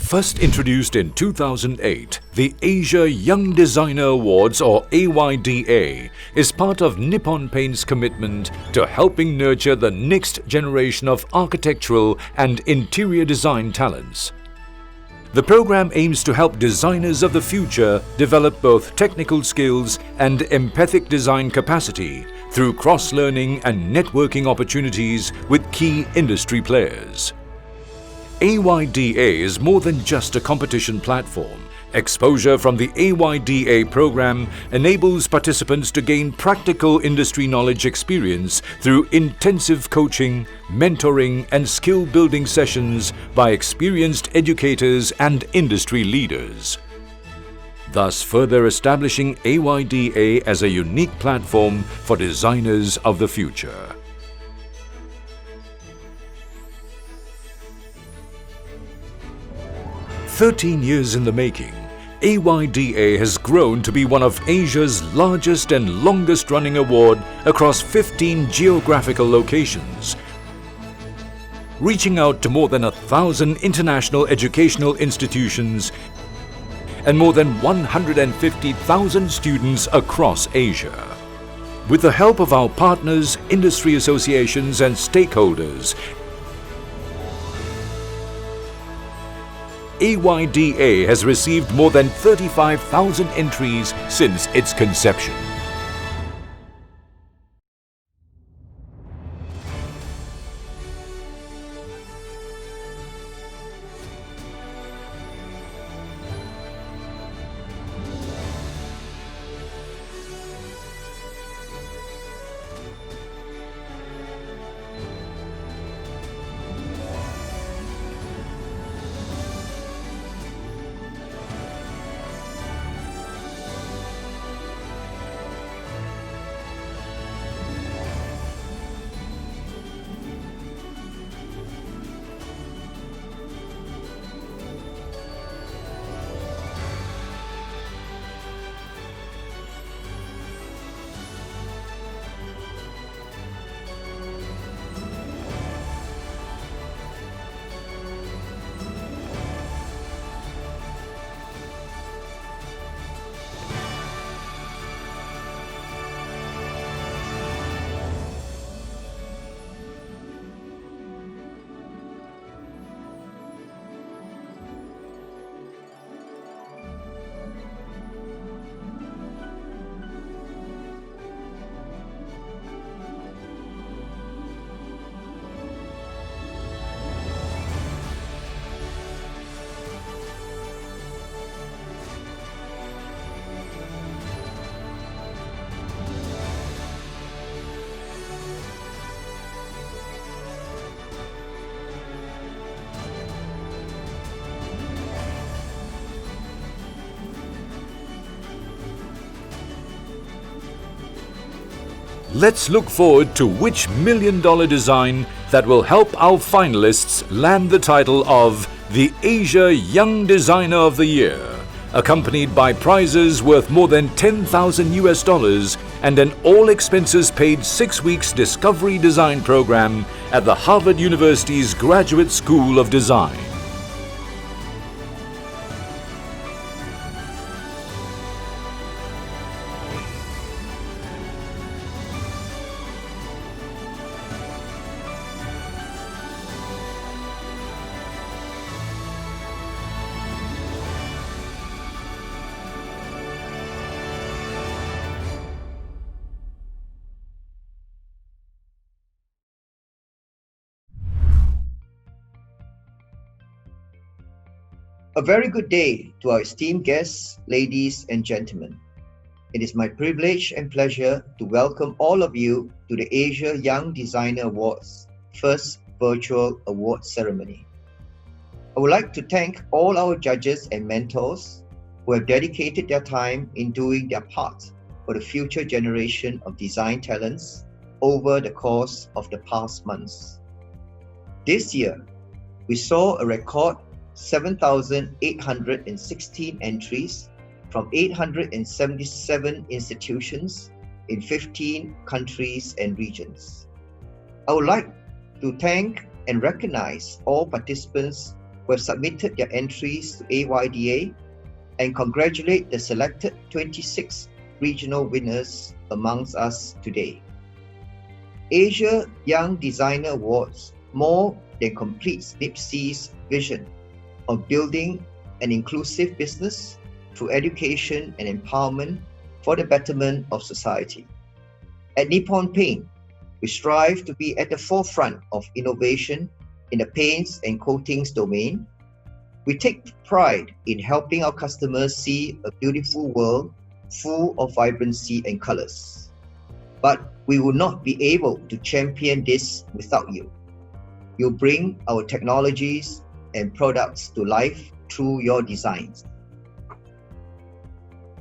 First introduced in 2008, the Asia Young Designer Awards, or AYDA, is part of Nippon Paint's commitment to helping nurture the next generation of architectural and interior design talents. The program aims to help designers of the future develop both technical skills and empathic design capacity through cross-learning and networking opportunities with key industry players. AYDA is more than just a competition platform. Exposure from the AYDA program enables participants to gain practical industry knowledge experience through intensive coaching, mentoring and skill-building sessions by experienced educators and industry leaders, thus further establishing AYDA as a unique platform for designers of the future. "13 years in the making, AYDA has grown to be one of Asia's largest and longest-running award across 15 geographical locations, reaching out to more than 1,000 international educational institutions and more than 150,000 students across Asia. With the help of our partners, industry associations and stakeholders, AYDA has received more than 35,000 entries since its conception. Let's look forward to which million-dollar design that will help our finalists land the title of the Asia Young Designer of the Year, accompanied by prizes worth more than $10,000 and an all-expenses-paid 6 weeks discovery design program at the Harvard University's Graduate School of Design. A very good day to our esteemed guests, ladies and gentlemen. It is my privilege and pleasure to welcome all of you to the Asia Young Designer Awards first virtual award ceremony. I would like to thank all our judges and mentors who have dedicated their time in doing their part for the future generation of design talents over the course of the past months. This year, we saw a record 7,816 entries from 877 institutions in 15 countries and regions. I would like to thank and recognize all participants who have submitted their entries to AYDA and congratulate the selected 26 regional winners amongst us today. Asia Young Designer Awards more than completes NIPSEA's vision of building an inclusive business through education and empowerment for the betterment of society. At Nippon Paint, we strive to be at the forefront of innovation in the paints and coatings domain. We take pride in helping our customers see a beautiful world full of vibrancy and colors. But we will not be able to champion this without you. You bring our technologies and products to life through your designs.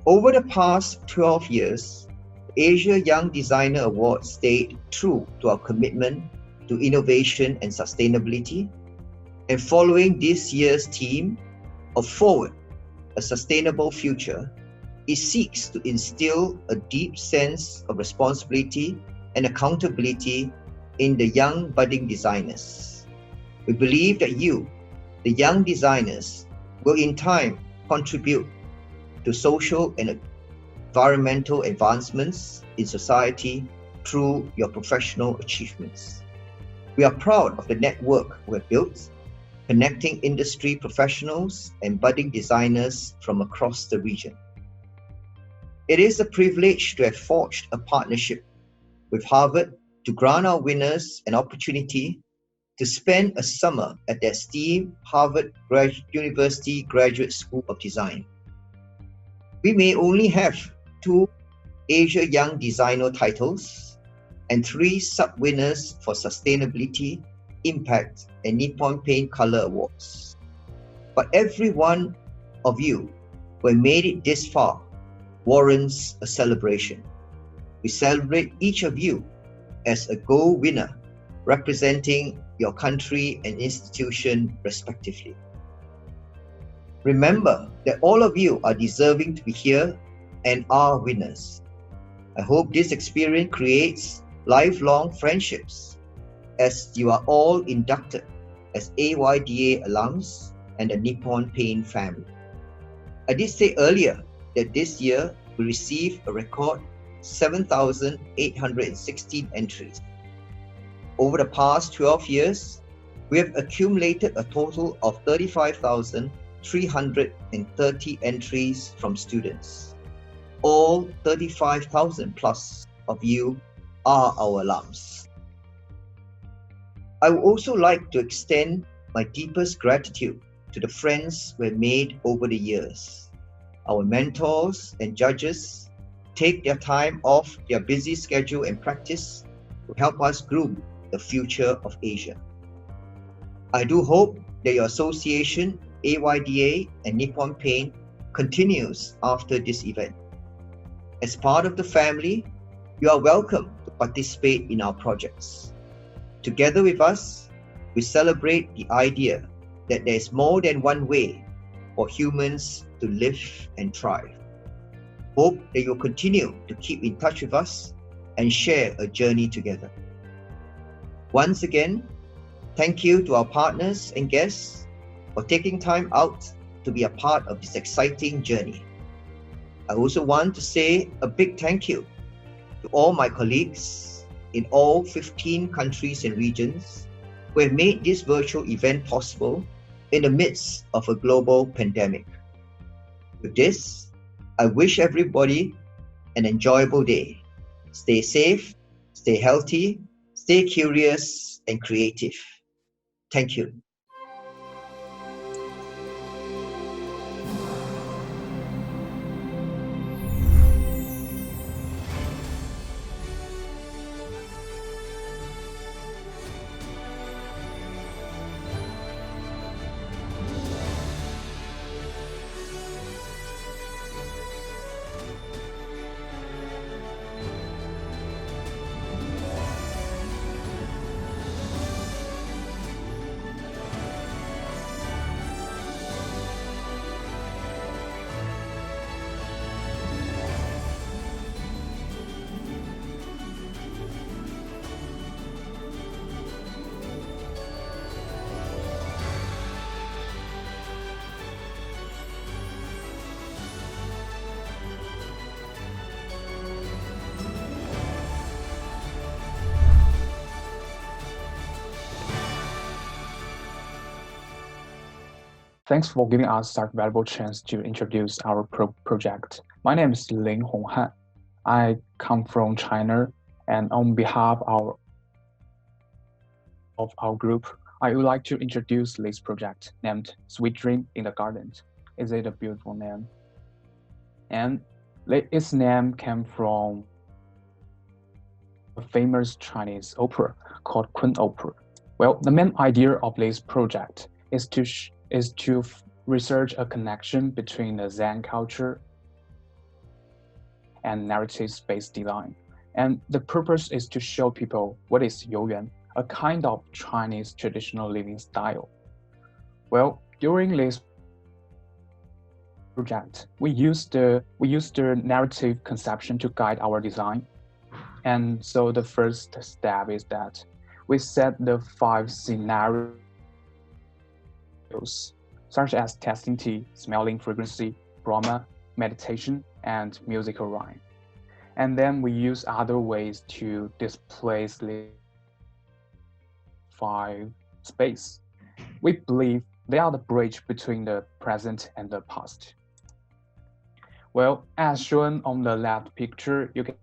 Over the past 12 years, the Asia Young Designer Award stayed true to our commitment to innovation and sustainability. And following this year's theme of Forward, a Sustainable Future, it seeks to instill a deep sense of responsibility and accountability in the young budding designers. We believe that you, the young designers, will in time contribute to social and environmental advancements in society through your professional achievements. We are proud of the network we have built, connecting industry professionals and budding designers from across the region. It is a privilege to have forged a partnership with Harvard to grant our winners an opportunity to spend a summer at the esteemed Harvard University Graduate School of Design. We may only have 2 Asia Young Designer titles and 3 sub-winners for Sustainability, Impact, and Nippon Paint Color Awards. But every one of you who have made it this far warrants a celebration. We celebrate each of you as a gold winner, representing your country and institution respectively. Remember that all of you are deserving to be here and are winners. I hope this experience creates lifelong friendships as you are all inducted as AYDA alums and the Nippon Paint family. I did say earlier that this year we received a record 7,816 entries. Over the past 12 years, we have accumulated a total of 35,330 entries from students. All 35,000 plus of you are our alums. I would also like to extend my deepest gratitude to the friends we have made over the years. Our mentors and judges take their time off their busy schedule and practice to help us groom the future of Asia. I do hope that your association, AYDA and Nippon Paint, continues after this event. As part of the family, you are welcome to participate in our projects. Together with us, we celebrate the idea that there is more than one way for humans to live and thrive. Hope that you'll continue to keep in touch with us and share a journey together. Once again, thank you to our partners and guests for taking time out to be a part of this exciting journey. I also want to say a big thank you to all my colleagues in all 15 countries and regions who have made this virtual event possible in the midst of a global pandemic. With this, I wish everybody an enjoyable day. Stay safe, stay healthy, stay curious and creative. Thank you. Thanks for giving us such valuable chance to introduce our project. My name is Ling Honghan. I come from China, and on behalf of our group, I would like to introduce this project named Sweet Dream in the Garden. Is it a beautiful name? And its name came from a famous Chinese opera called Kun Opera. Well, the main idea of this project is to research a connection between the Zen culture and narrative space design. And the purpose is to show people what is Youyuan, a kind of Chinese traditional living style. Well, during this project, we use the narrative conception to guide our design. And so the first step is that we set the 5 scenarios, such as testing tea, smelling frequency, Brahma, meditation, and musical rhyme. And then we use other ways to displace the 5 space. We believe they are the bridge between the present and the past. Well, as shown on the left picture, you can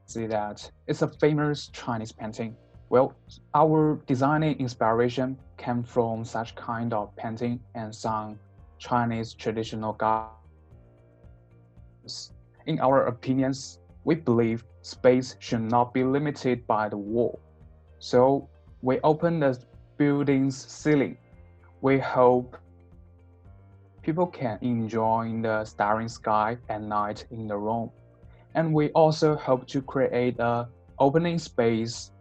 see that it's a famous Chinese painting. Well, our designing inspiration came from such kind of painting and some Chinese traditional gardens. In our opinions, we believe space should not be limited by the wall. So we open the building's ceiling. We hope people can enjoy the starry sky at night in the room. And we also hope to create an opening space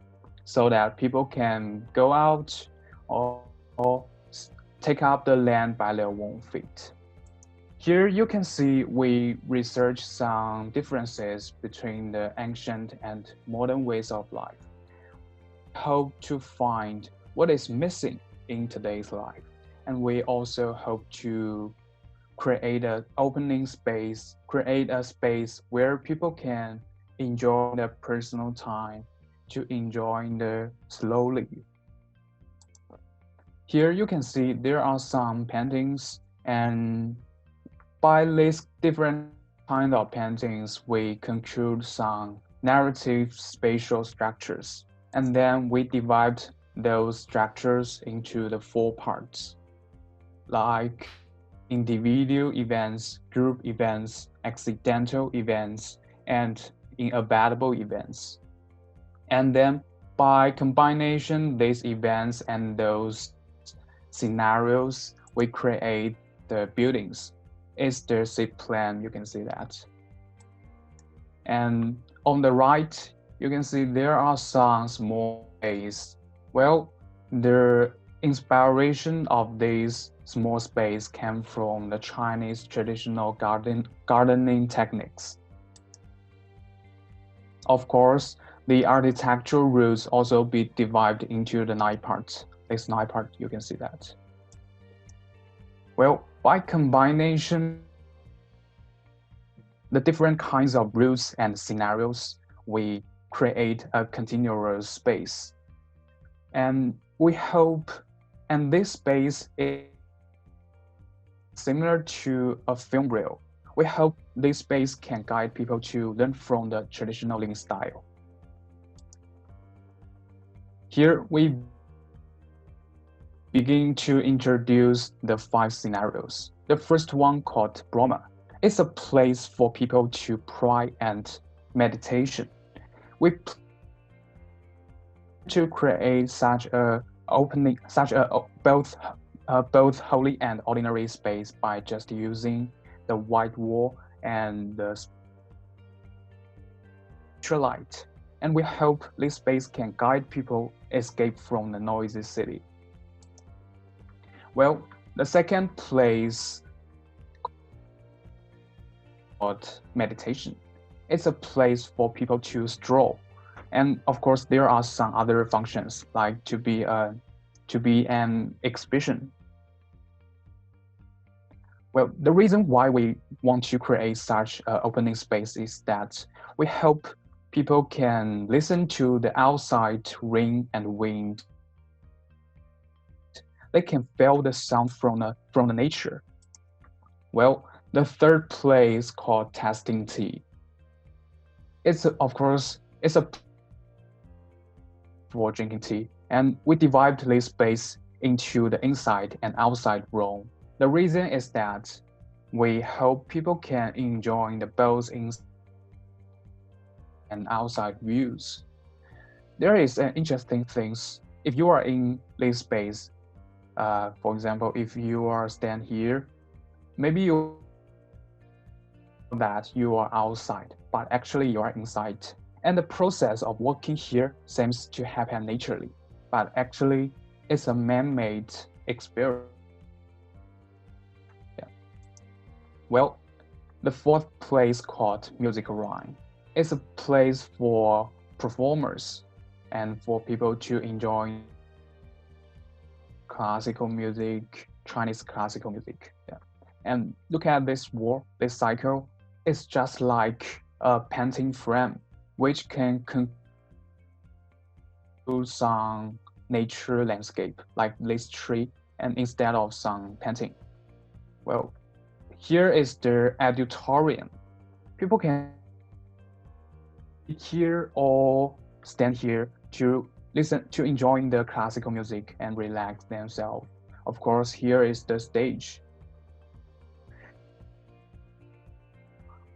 so that people can go out or take up the land by their own feet. Here you can see we research some differences between the ancient and modern ways of life. We hope to find what is missing in today's life. And we also hope to create an opening space, create a space where people can enjoy their personal time, to enjoy the slowly. Here you can see there are some paintings, and by these different kind of paintings, we conclude some narrative spatial structures. And then we divide those structures into the 4 parts, like individual events, group events, accidental events, and inevitable events. And then by combination these events and those scenarios, we create the buildings. It's the seed plan, you can see that. And on the right, you can see there are some small space. Well, the inspiration of these small space came from the Chinese traditional gardening techniques. Of course, the architectural rules also be divided into the 9 parts. This 9 part, you can see that. Well, by combination, the different kinds of rules and scenarios, we create a continuous space. And we hope, and this space is similar to a film reel. We hope this space can guide people to learn from the traditional living style. Here we begin to introduce the 5 scenarios. The first one, called Brahma, is a place for people to pray and meditation. We to create such a opening, both holy and ordinary space by just using the white wall and the light. And we hope this space can guide people escape from the noisy city. Well, the second place, called meditation, it's a place for people to stroll. And of course, there are some other functions, like to be an exhibition. Well, the reason why we want to create such opening space is that we hope people can listen to the outside rain and wind. they can feel the sound from the nature. Well, the third place called testing tea. Of course, it's a for drinking tea, and we divide this space into the inside and outside room. The reason is that we hope people can enjoy the both inside and outside views. There is an interesting things. If you are in this space, for example, if you are stand here, maybe you that you are outside, but actually you are inside. And the process of working here seems to happen naturally, but actually it's a man-made experience. Yeah. Well, the fourth place called music rhyme. It's a place for performers and for people to enjoy classical music, Chinese classical music. Yeah. And look at this wall, this cycle. It's just like a painting frame, which can conclude some nature landscape, like this tree, and instead of some painting. Well, here is the auditorium. People can here or stand here to listen to enjoying the classical music and relax themselves. Of course, here is the stage.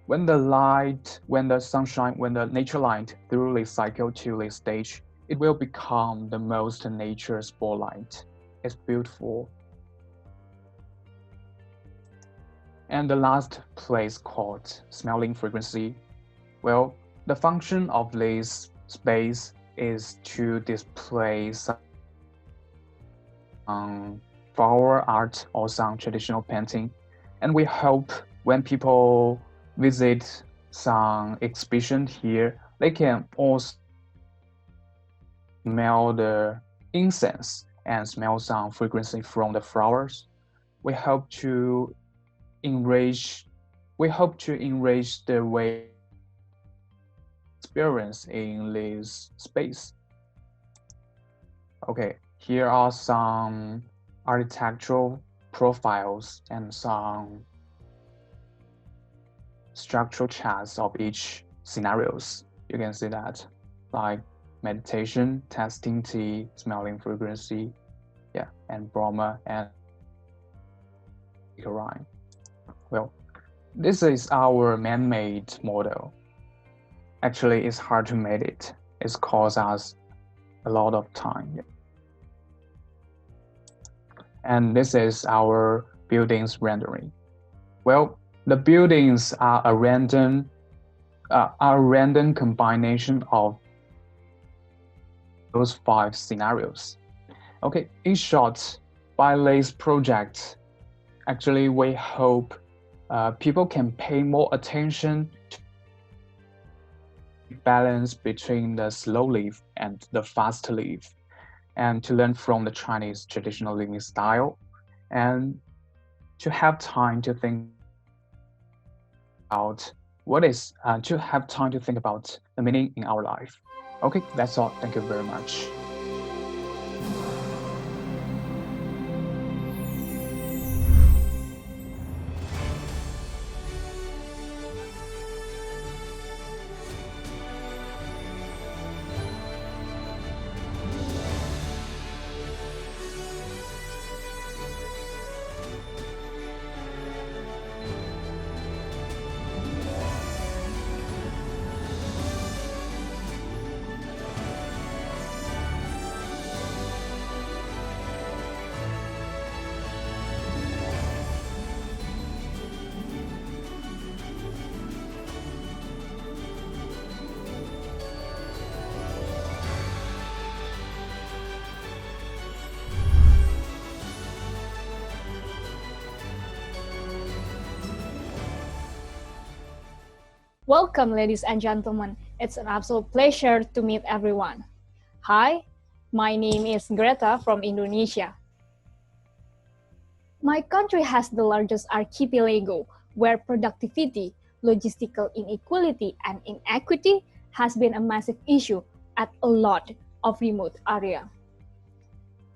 When the light, when the sunshine, when the nature light through the cycle to the stage, it will become the most nature spotlight. It's beautiful. And the last place called smelling frequency. Well, the function of this space is to display some flower art or some traditional painting. And we hope when people visit some exhibition here, they can also smell the incense and smell some frequency from the flowers. We hope to enrich the way experience in this space. Okay, here are some architectural profiles and some structural charts of each scenarios. You can see that, like meditation, testing tea, smelling frequency, yeah, and Brahma and rhyme. Well, this is our man-made model. Actually, it's hard to make it. It's cost us a lot of time. Yeah. And this is our buildings rendering. Well, the buildings are a random combination of those 5 scenarios. Okay, in short, by this project, actually we hope people can pay more attention to the balance between the slow life and the fast life, and to learn from the Chinese traditional living style, and to have time to think about the meaning in our life. Okay, that's all. Thank you very much. Welcome, ladies and gentlemen. It's an absolute pleasure to meet everyone. Hi, my name is Greta from Indonesia. My country has the largest archipelago where productivity, logistical inequality, and inequity has been a massive issue at a lot of remote area.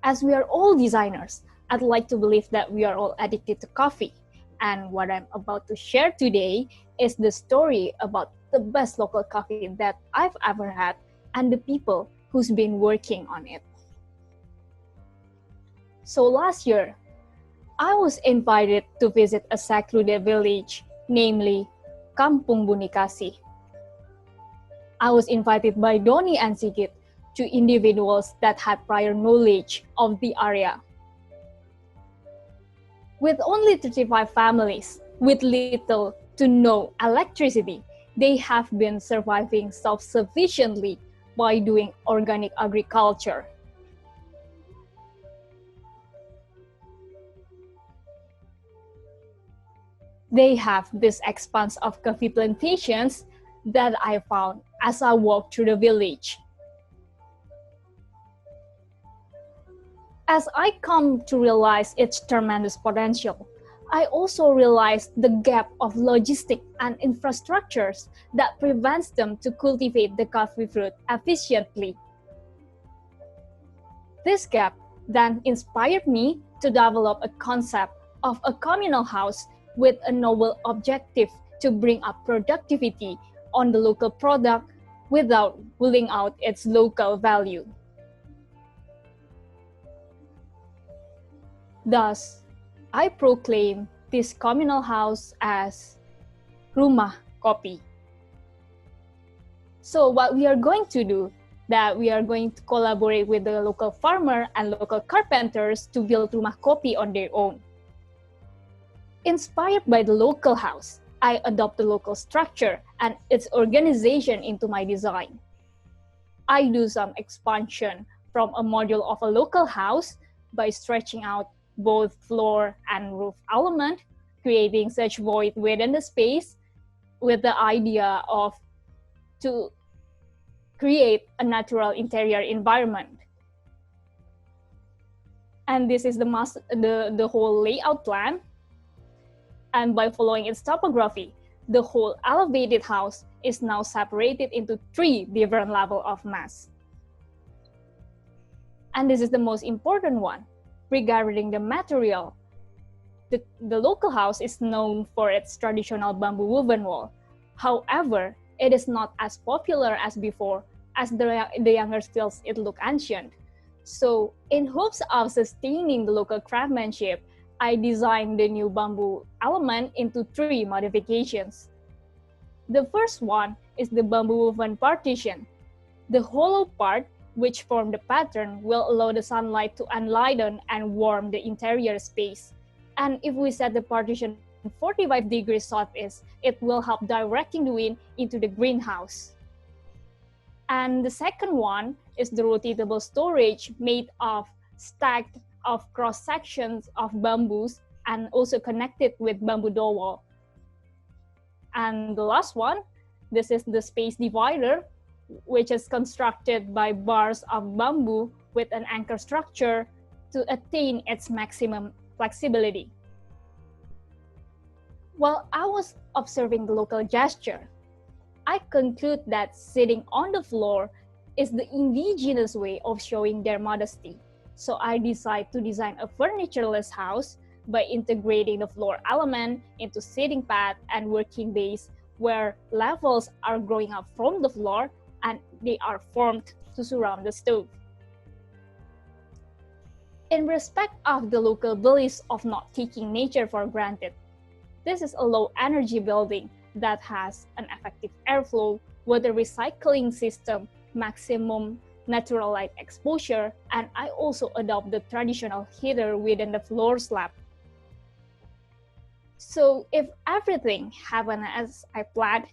As we are all designers, I'd like to believe that we are all addicted to coffee. And what I'm about to share today is the story about the best local coffee that I've ever had and the people who's been working on it. So last year, I was invited to visit a secluded village, namely Kampung Bunikasi. I was invited by Doni and Sigit to individuals that had prior knowledge of the area. With only 35 families, with little to no electricity, they have been surviving self-sufficiently by doing organic agriculture. They have this expanse of coffee plantations that I found as I walked through the village. As I come to realize its tremendous potential, I also realized the gap of logistic and infrastructures that prevents them to cultivate the coffee fruit efficiently. This gap then inspired me to develop a concept of a communal house with a noble objective to bring up productivity on the local product without ruling out its local value. Thus, I proclaim this communal house as Rumah Kopi. So what we are going to do, that we are going to collaborate with the local farmer and local carpenters to build Rumah Kopi on their own. Inspired by the local house, I adopt the local structure and its organization into my design. I do some expansion from a module of a local house by stretching out both floor and roof element, creating such void within the space with the idea of to create a natural interior environment. And this is the whole layout plan. And by following its topography, the whole elevated house is now separated into 3 different levels of mass. And this is the most important one. Regarding the material, the local house is known for its traditional bamboo woven wall. However, it is not as popular as before, as the younger still it look ancient. So, in hopes of sustaining the local craftsmanship, I designed the new bamboo element into 3 modifications. The first one is the bamboo woven partition. The hollow part, which form the pattern, will allow the sunlight to enlighten and warm the interior space. And if we set the partition 45 degrees southeast, it will help directing the wind into the greenhouse. And the second one is the rotatable storage made of stacked of cross sections of bamboos and also connected with bamboo door wall. And the last one, this is the space divider, which is constructed by bars of bamboo with an anchor structure to attain its maximum flexibility. While I was observing the local gesture, I conclude that sitting on the floor is the indigenous way of showing their modesty. So I decide to design a furnitureless house by integrating the floor element into sitting pad and working base where levels are growing up from the floor and they are formed to surround the stove. In respect of the local beliefs of not taking nature for granted, this is a low energy building that has an effective airflow, water recycling system, maximum natural light exposure, and I also adopt the traditional heater within the floor slab. So if everything happened as I planned,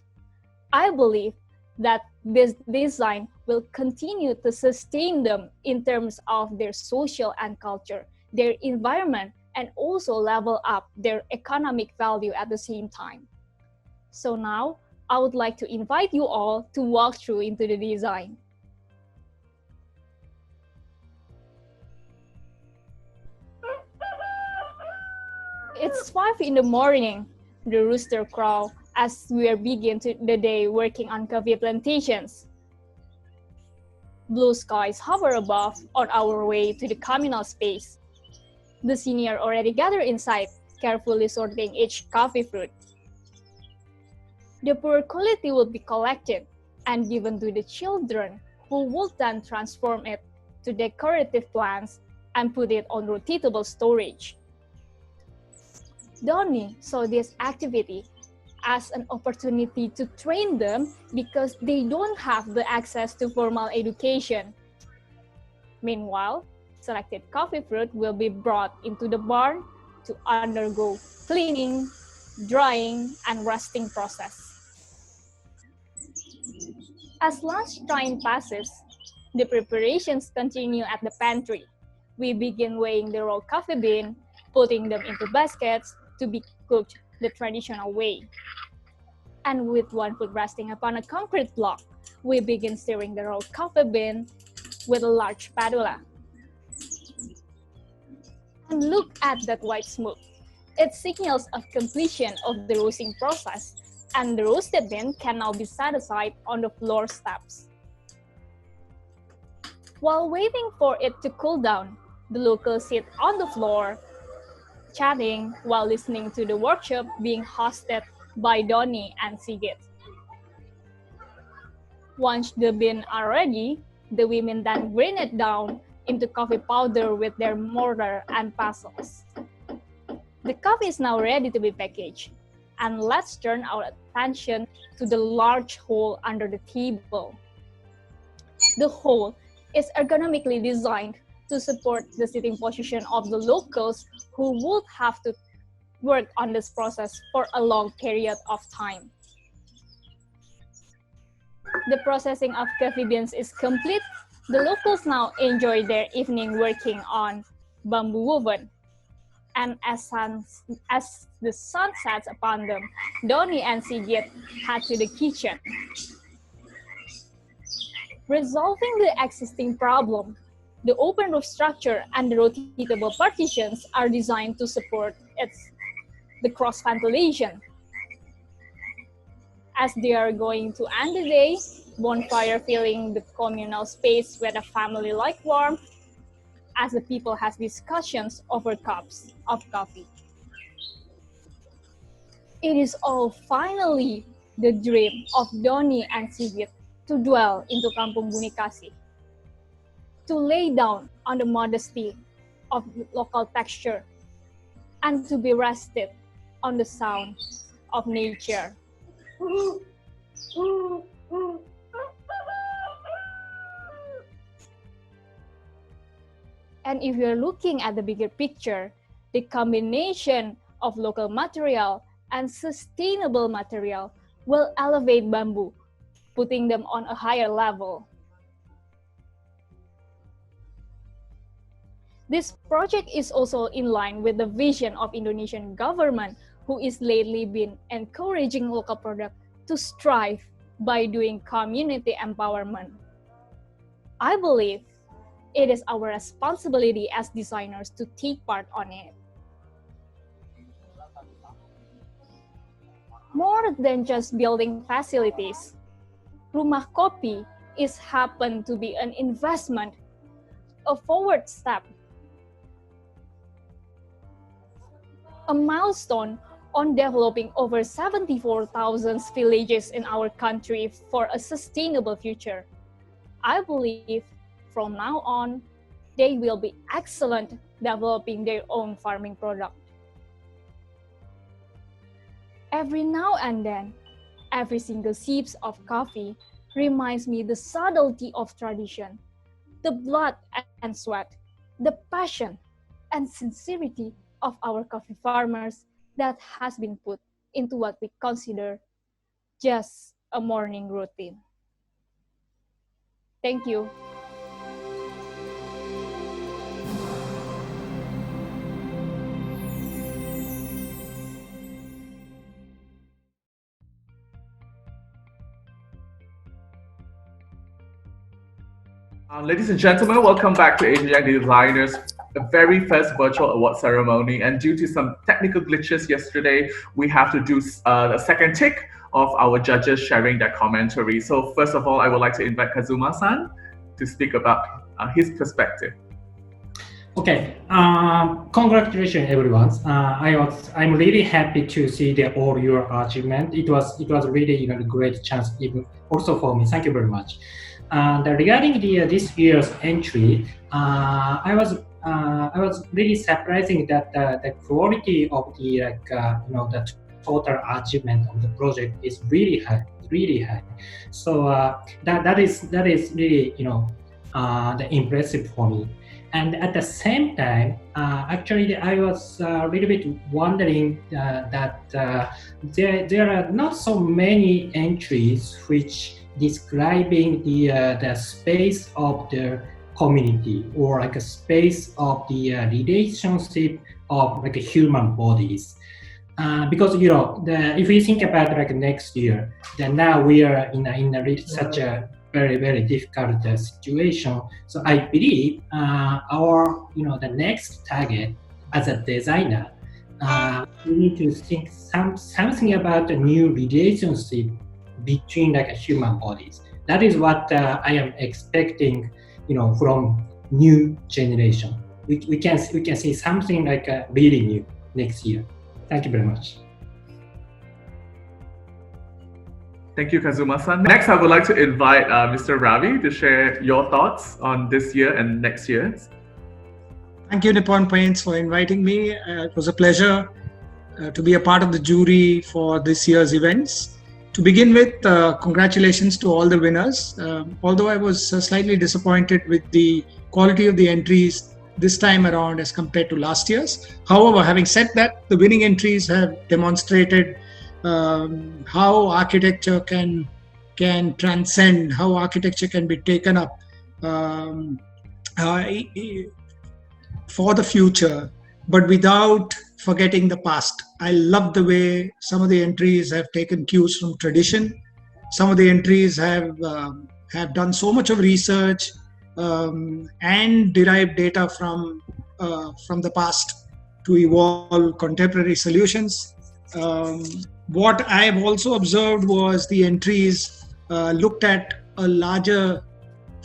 I believe that this design will continue to sustain them in terms of their social and culture, their environment, and also level up their economic value at the same time. So now, I would like to invite you all to walk through into the design. It's 5 in the morning, the rooster crow as we are begin the day working on coffee plantations. Blue skies hover above on our way to the communal space. The senior already gather inside, carefully sorting each coffee fruit. The poor quality will be collected and given to the children, who will then transform it to decorative plants and put it on rotatable storage. Donnie saw this activity as an opportunity to train them because they don't have the access to formal education. Meanwhile, selected coffee fruit will be brought into the barn to undergo cleaning, drying, and roasting process. As lunchtime passes, the preparations continue at the pantry. We begin weighing the raw coffee bean, putting them into baskets to be cooked the traditional way. And with one foot resting upon a concrete block, we begin stirring the raw coffee bean with a large spatula. And look at that white smoke. It signals of completion of the roasting process, and the roasted bean can now be set aside on the floor steps. While waiting for it to cool down, the locals sit on the floor, chatting while listening to the workshop being hosted by Donnie and Sigit. Once the beans are ready, the women then grind it down into coffee powder with their mortar and pestles. The coffee is now ready to be packaged, and let's turn our attention to the large hole under the table. The hole is ergonomically designed to support the sitting position of the locals who would have to work on this process for a long period of time. The processing of coffee beans is complete. The locals now enjoy their evening working on bamboo woven. And as the sun sets upon them, Donnie and Sigit head to the kitchen. Resolving the existing problem, the open roof structure and the rotatable partitions are designed to support the cross ventilation. As they are going to end the day, bonfire filling the communal space with a family-like warmth, as the people has discussions over cups of coffee. It is all finally the dream of Donnie and Sigit to dwell into Kampung Bumi Kasih, to lay down on the modesty of local texture, and to be rested on the sound of nature. And if you're looking at the bigger picture, the combination of local material and sustainable material will elevate bamboo, putting them on a higher level. This project is also in line with the vision of Indonesian government, who is lately been encouraging local product to strive by doing community empowerment. I believe it is our responsibility as designers to take part on it. More than just building facilities, Rumah Kopi is happen to be an investment, a forward step, a milestone on developing over 74,000 villages in our country for a sustainable future. I believe from now on, they will be excellent developing their own farming product. Every now and then, every single sip of coffee reminds me the subtlety of tradition, the blood and sweat, the passion and sincerity of our coffee farmers that has been put into what we consider just a morning routine. Thank you. Ladies and gentlemen, welcome back to Asian Young Designers, the very first virtual award ceremony. And due to some technical glitches yesterday, we have to do a second take of our judges sharing their commentary. So first of all, I would like to invite Kazuma-san to speak about his perspective. Okay. Congratulations, everyone. I'm really happy to see all your achievement. It was really a great chance, even also for me. Thank you very much. And regarding this year's entry, I was really surprising that the quality of the total achievement of the project is really high, really high. So that is really the impressive for me. And at the same time, actually, I was a little bit wondering that there are not so many entries which describing the space of the community or like a space of the relationship of like human bodies. Because if we think about like next year, then now we are such a very difficult situation. So I believe our the next target as a designer, we need to think something about a new relationship between like human bodies. That is what I am expecting, from new generation. We can see something like really new next year. Thank you very much. Thank you, Kazuma-san. Next, I would like to invite Mr. Ravi to share your thoughts on this year and next year. Thank you, Nippon Paints, for inviting me. It was a pleasure to be a part of the jury for this year's events. To begin with, congratulations to all the winners. Although I was slightly disappointed with the quality of the entries this time around as compared to last year's. However, having said that, the winning entries have demonstrated how architecture can transcend, how architecture can be taken up for the future, but without forgetting the past. I love the way some of the entries have taken cues from tradition. Some of the entries have done so much of research and derived data from the past to evolve contemporary solutions. What I have also observed was the entries looked at a larger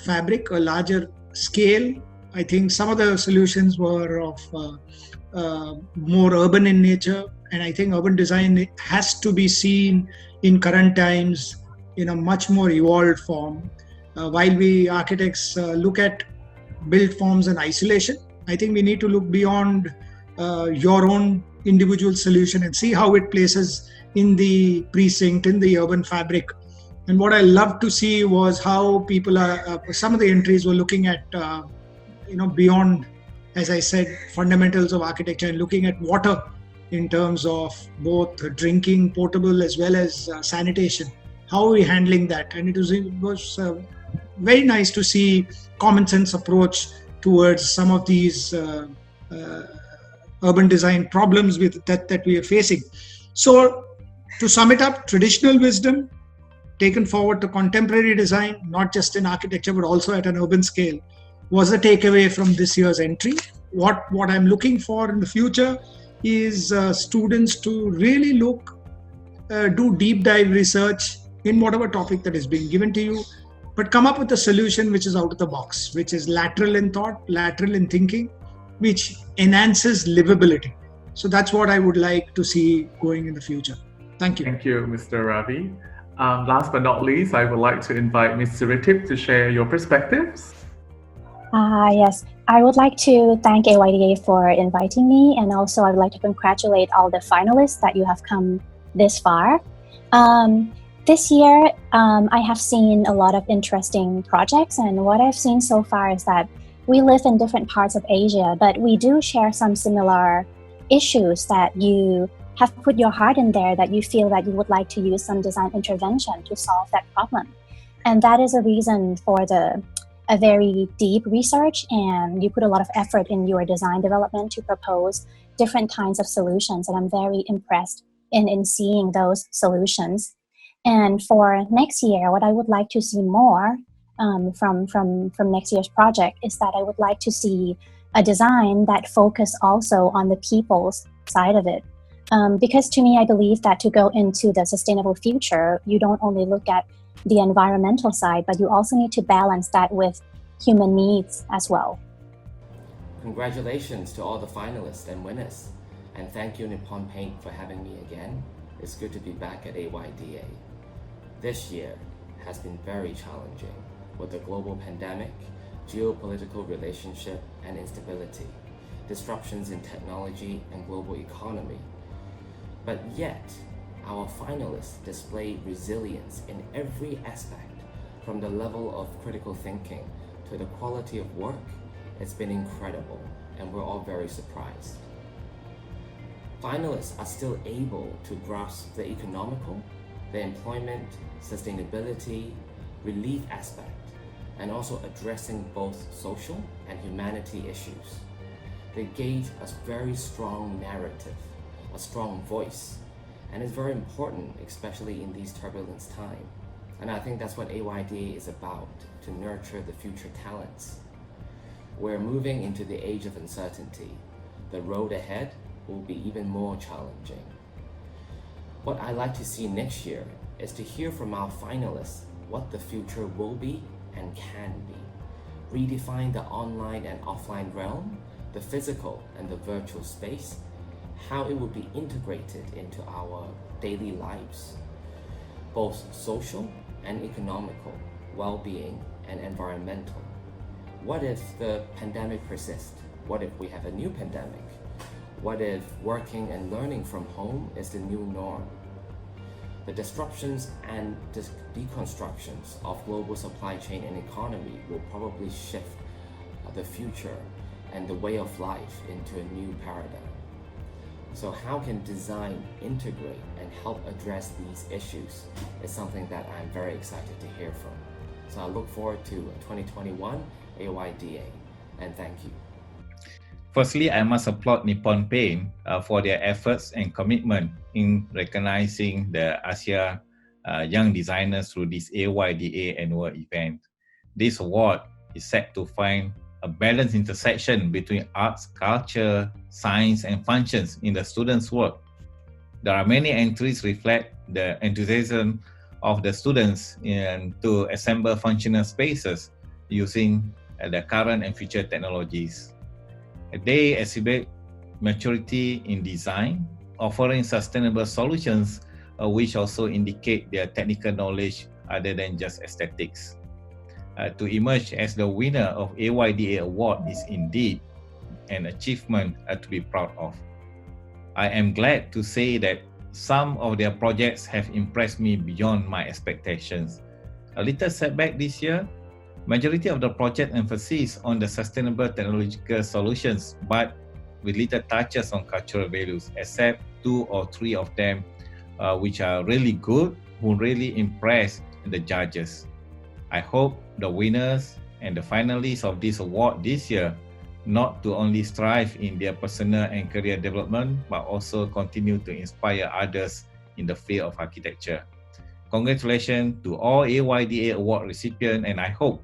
fabric, a larger scale. I think some of the solutions were of more urban in nature, and I think urban design has to be seen in current times in a much more evolved form. While we architects look at built forms and isolation, I think we need to look beyond your own individual solution and see how it places in the precinct, in the urban fabric. And what I love to see was how people some of the entries were looking at beyond, as I said, fundamentals of architecture, and looking at water in terms of both drinking, potable, as well as sanitation. How are we handling that? And it was very nice to see common sense approach towards some of these urban design problems that we are facing. So to sum it up, traditional wisdom taken forward to contemporary design, not just in architecture, but also at an urban scale, was a takeaway from this year's entry. What I'm looking for in the future is students to really do deep dive research in whatever topic that is being given to you, but come up with a solution which is out of the box, which is lateral in thought, lateral in thinking, which enhances livability. So that's what I would like to see going in the future. Thank you. Thank you, Mr. Ravi. Last but not least, I would like to invite Ms. Siritip to share your perspectives. Yes, I would like to thank AYDA for inviting me, and also I would like to congratulate all the finalists that you have come this far. This year, I have seen a lot of interesting projects, and what I've seen so far is that we live in different parts of Asia, but we do share some similar issues that you have put your heart in there, that you feel that you would like to use some design intervention to solve that problem. And that is a reason for a very deep research, and you put a lot of effort in your design development to propose different kinds of solutions. And I'm very impressed in seeing those solutions. And for next year, what I would like to see more from next year's project is that I would like to see a design that focus also on the people's side of it. Because to me, I believe that to go into the sustainable future, you don't only look at the environmental side, but you also need to balance that with human needs as well. Congratulations to all the finalists and winners, and thank you Nippon Paint for having me again. It's good to be back at AYDA. This year has been very challenging with the global pandemic, geopolitical relationship and instability, disruptions in technology and global economy. But yet, our finalists displayed resilience in every aspect, from the level of critical thinking to the quality of work. It's been incredible, and we're all very surprised. Finalists are still able to grasp the economical, the employment, sustainability, relief aspect, and also addressing both social and humanity issues. They gauge a very strong narrative, a strong voice, and it's very important, especially in these turbulent times. And I think that's what AYDA is about, to nurture the future talents. We're moving into the age of uncertainty. The road ahead will be even more challenging. What I'd like to see next year is to hear from our finalists what the future will be and can be. Redefine the online and offline realm, the physical and the virtual space, how it will be integrated into our daily lives, both social and economical, well-being and environmental. What if the pandemic persists? What if we have a new pandemic? What if working and learning from home is the new norm? The disruptions and deconstructions of global supply chain and economy will probably shift the future and the way of life into a new paradigm. So how can design integrate and help address these issues is something that I'm very excited to hear from. So I look forward to 2021 AYDA, and thank you. Firstly, I must applaud Nippon Paint for their efforts and commitment in recognizing the Asia young designers through this AYDA annual event. This award is set to find a balanced intersection between arts, culture, science, and functions in the students' work. There are many entries reflect the enthusiasm of the students to assemble functional spaces using the current and future technologies. They exhibit maturity in design, offering sustainable solutions which also indicate their technical knowledge other than just aesthetics. To emerge as the winner of AYDA award is indeed an achievement to be proud of. I am glad to say that some of their projects have impressed me beyond my expectations. A little setback this year, majority of the project emphasis on the sustainable technological solutions, but with little touches on cultural values, except 2 or 3 of them which are really good, who really impress the judges. I hope the winners and the finalists of this award this year not to only strive in their personal and career development, but also continue to inspire others in the field of architecture. Congratulations to all AYDA award recipients, and I hope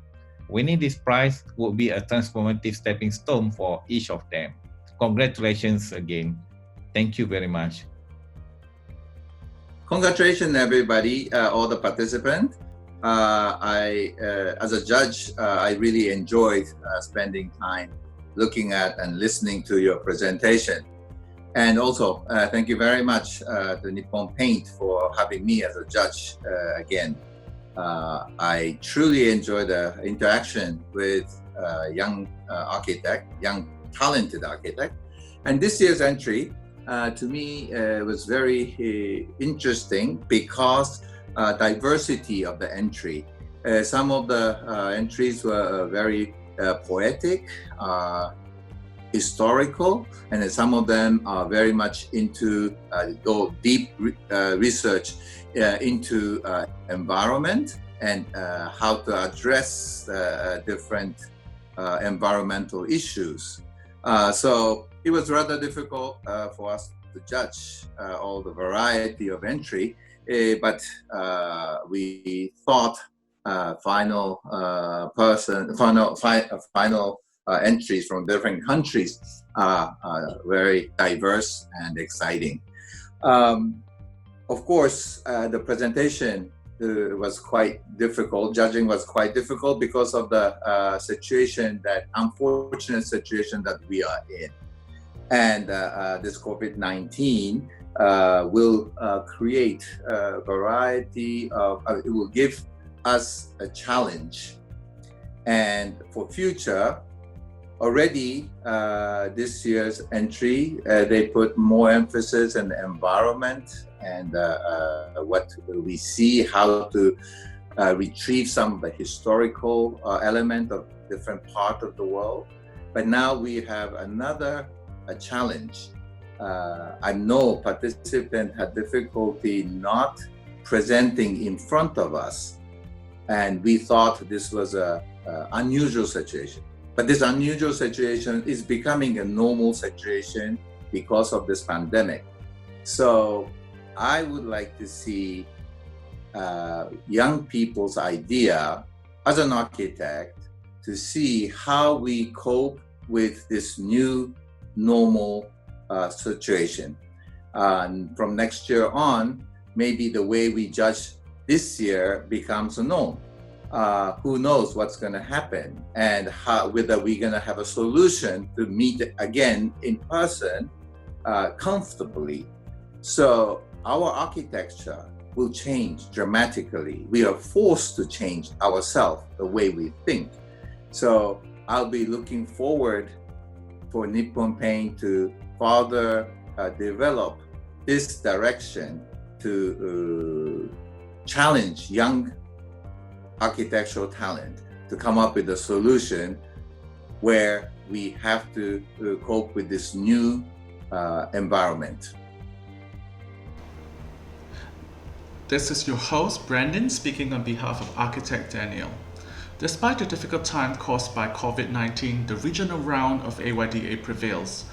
winning this prize will be a transformative stepping stone for each of them. Congratulations again. Thank you very much. Congratulations, everybody, all the participants. As a judge, I really enjoyed spending time looking at and listening to your presentation. And also, thank you very much to Nippon Paint for having me as a judge again. I truly enjoy the interaction with young architect, young talented architect. And this year's entry, to me, was very interesting because diversity of the entry. Some of the entries were very poetic, historical, and some of them are very much into go deep research into environment and how to address different environmental issues. So it was rather difficult for us to judge all the variety of entry, but we thought final entries from different countries are very diverse and exciting. Of course, the presentation was quite difficult. Judging was quite difficult because of the unfortunate situation that we are in. And this COVID-19 will create a variety of, it will give us a challenge. And for future, already this year's entry, they put more emphasis on the environment and what we see, how to retrieve some of the historical element of different part of the world. But now we have another challenge. I know participants had difficulty not presenting in front of us, and we thought this was a unusual situation. But this unusual situation is becoming a normal situation because of this pandemic. So I would like to see young people's idea as an architect to see how we cope with this new normal situation. From next year on, maybe the way we judge this year becomes a norm. Who knows what's going to happen, and whether we're going to have a solution to meet again in person comfortably. So our architecture will change dramatically. We are forced to change ourselves, the way we think. So I'll be looking forward for Nippon Paint to further develop this direction to challenge young architectural talent to come up with a solution where we have to cope with this new environment. This is your host, Brandon, speaking on behalf of architect Daniel. Despite the difficult time caused by COVID-19, the regional round of AYDA prevails.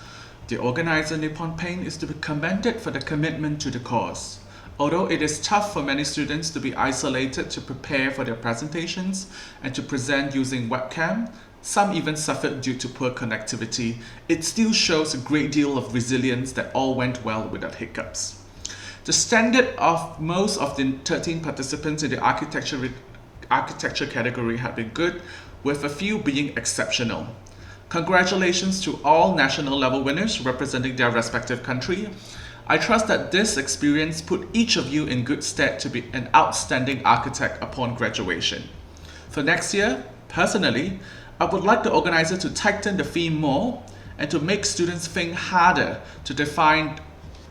The organizer, Nippon Paint, is to be commended for the commitment to the cause. Although it is tough for many students to be isolated to prepare for their presentations and to present using webcam, some even suffered due to poor connectivity, it still shows a great deal of resilience that all went well without hiccups. The standard of most of the 13 participants in the architecture category have been good, with a few being exceptional. Congratulations to all national level winners representing their respective country. I trust that this experience put each of you in good stead to be an outstanding architect upon graduation. For next year, personally, I would like the organizer to tighten the theme more and to make students think harder to define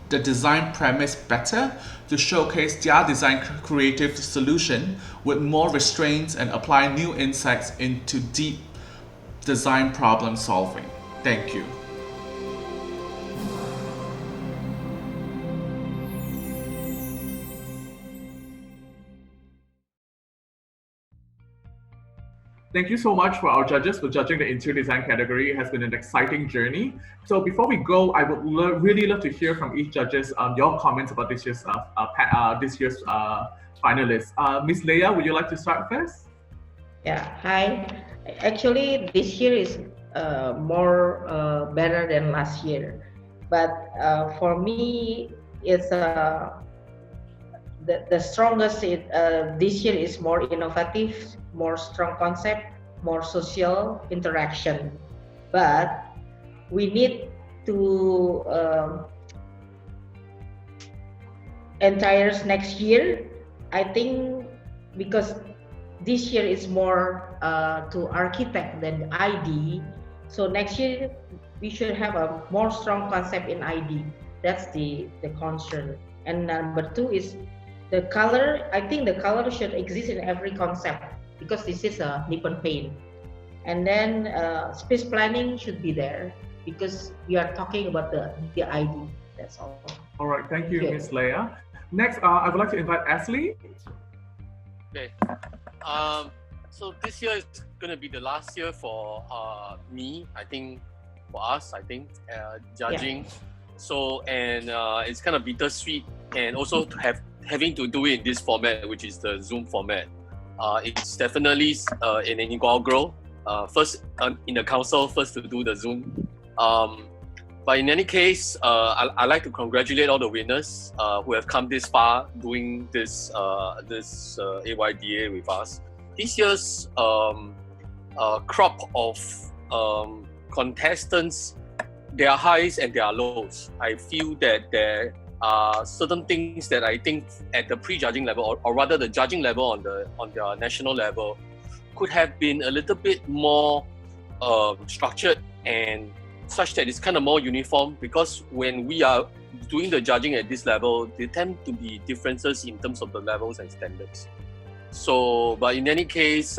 the design premise better, to showcase their design creative solution with more restraints and apply new insights into deep design problem solving. Thank you. Thank you so much for our judges for judging the interior design category. It has been an exciting journey. So before we go, I would really love to hear from each judges your comments about this year's finalists. Ms. Leah, would you like to start first? Yeah, hi. Actually, this year is more better than last year. But for me, it's the strongest this year is more innovative, more strong concept, more social interaction. But we need to entire next year, I think, because this year is more to architect than ID. So next year we should have a more strong concept in ID. That's the concern. And number two is the color. I think the color should exist in every concept because this is a Nippon Paint. And then space planning should be there because we are talking about the ID. That's all. All right, thank you, Ms. Leah. Next, I would like to invite Ashley. Okay. So this year is going to be the last year for me, I think, for us, I think, judging. Yeah. So, and it's kind of bittersweet, and also to having to do it in this format, which is the Zoom format. It's definitely an inaugural, first in the council, first to do the Zoom. But in any case, I'd like to congratulate all the winners who have come this far doing this AYDA with us. This year's crop of contestants, there are highs and there are lows. I feel that there are certain things that I think at the pre-judging level, or rather the judging level on the national level, could have been a little bit more structured and such that it's kind of more uniform, because when we are doing the judging at this level, there tend to be differences in terms of the levels and standards. So, but in any case,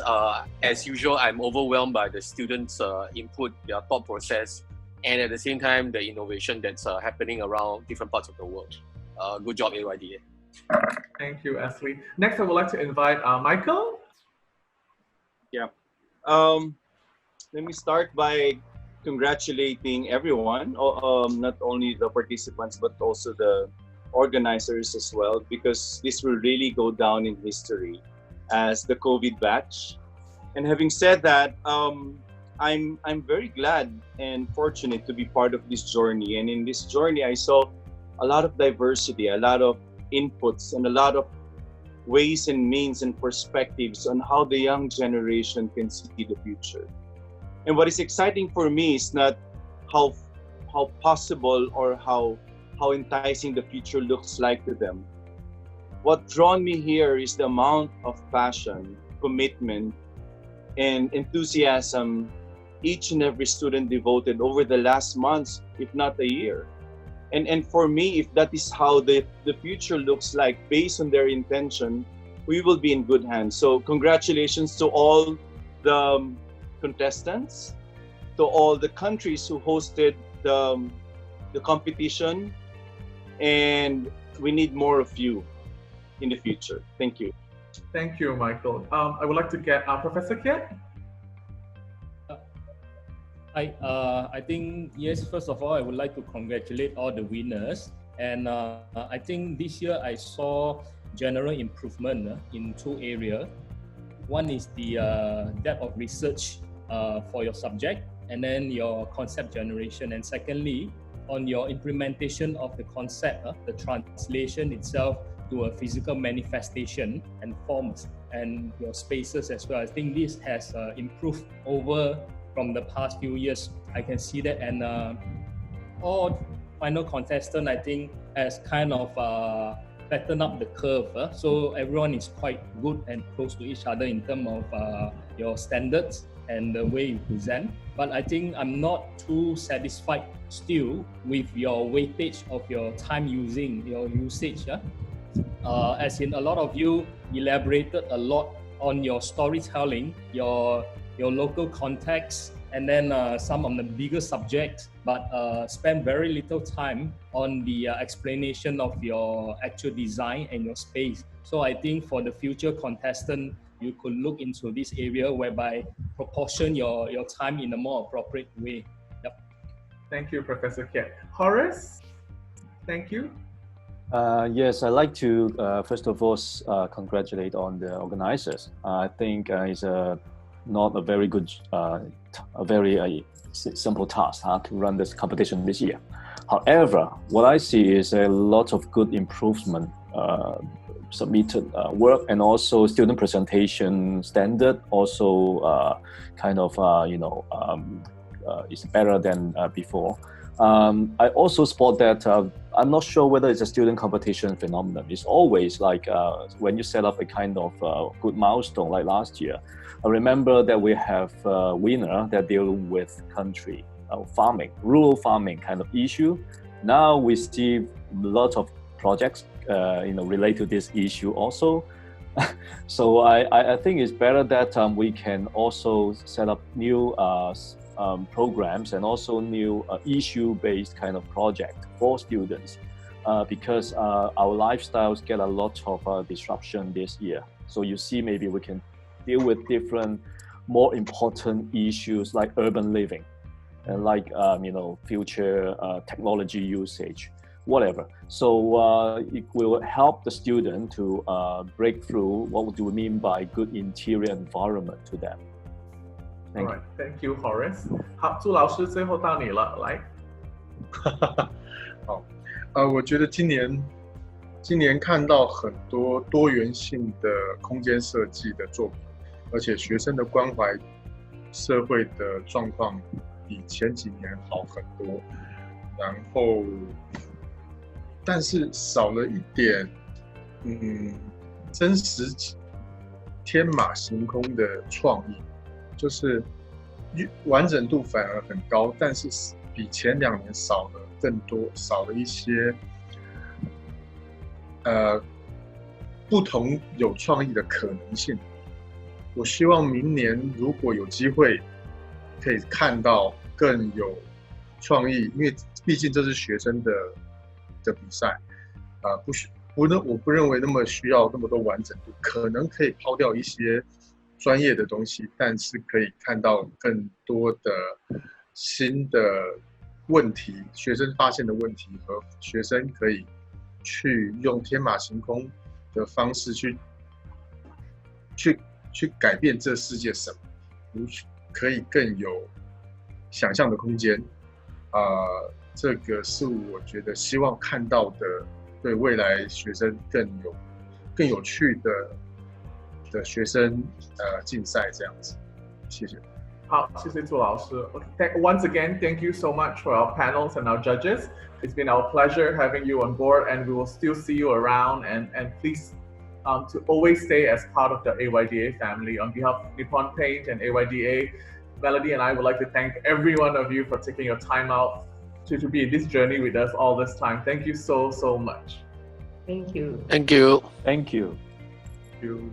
as usual, I'm overwhelmed by the students' input, their thought process, and at the same time, the innovation that's happening around different parts of the world. Good job, AYDA. Thank you, Ashley. Next, I would like to invite Michael. Yeah. Let me start by congratulating everyone, not only the participants, but also the organizers as well, because this will really go down in history as the COVID batch. And having said that, I'm very glad and fortunate to be part of this journey. And in this journey, I saw a lot of diversity, a lot of inputs, and a lot of ways and means and perspectives on how the young generation can see the future. And what is exciting for me is not how possible or how enticing the future looks like to them. What drawn me here is the amount of passion, commitment, and enthusiasm each and every student devoted over the last months, if not a year. And for me, if that is how the future looks like based on their intention, we will be in good hands. So congratulations to all the contestants, to all the countries who hosted the competition, and we need more of you in the future. Thank you. Thank you, Michael. I would like to get Professor Kiat. I think, yes, first of all, I would like to congratulate all the winners. And I think this year I saw general improvement in two areas. One is the depth of research for your subject, and then your concept generation. And secondly, on your implementation of the concept, the translation itself to a physical manifestation and forms and your spaces as well. I think this has improved over from the past few years. I can see that, and all final contestant, I think, has kind of flattened up the curve. So everyone is quite good and close to each other in terms of your standards and the way you present. But I think I'm not too satisfied still with your weightage of your time your usage. As in, a lot of you elaborated a lot on your storytelling, your local context, and then some of the bigger subjects, but spend very little time on the explanation of your actual design and your space. So I think for the future contestant, you could look into this area whereby proportion your time in a more appropriate way. Yep. Thank you, Professor Kiat. Horace, thank you. Yes, I'd like to first of all congratulate on the organizers. I think it's not a very good, a very simple task to run this competition this year. However, what I see is a lot of good improvement, submitted work, and also student presentation standard also kind of is better than before. I also spot that I'm not sure whether it's a student competition phenomenon. It's always like when you set up a kind of good milestone like last year. I remember that we have a winner that deal with country farming, rural farming kind of issue. Now we see a lot of projects relate to this issue also. So I think it's better that we can also set up new programs and also new issue-based kind of project for students because our lifestyles get a lot of disruption this year. So you see, maybe we can deal with different, more important issues like urban living and like future technology usage, whatever. So it will help the student to break through what do we mean by good interior environment to them. All right, thank you, Horace. 好，朱老师，最后到你了，来。好，我觉得今年看到很多多元性的空间设计的作品，而且学生的关怀社会的状况比前几年好很多，然后但是少了一点真实天马行空的创意，就是完整度反而很高，但是比前2年少了更多，少了一些不同有创意的可能性。我希望明年如果有机会可以看到更有创意，因为毕竟这是学生的比赛，我不认为那么需要那么多完整度，可能可以抛掉一些专业的东西，但是可以看到更多的新的问题，学生发现的问题，和学生可以去用天马行空的方式去改变这世界什么，可以更有想象的空间。这个是我觉得希望看到的，对未来学生更有趣的学生竞赛这样子。谢谢。好，谢谢朱老师。Once again, thank you so much for our panels and our judges. It's been our pleasure having you on board, and we will still see you around. And please to always stay as part of the AYDA family. On behalf of Nippon Paint and AYDA, Melody and I would like to thank every one of you for taking your time out to be in this journey with us all this time. Thank you so much. Thank you. Thank you. Thank you. Thank you.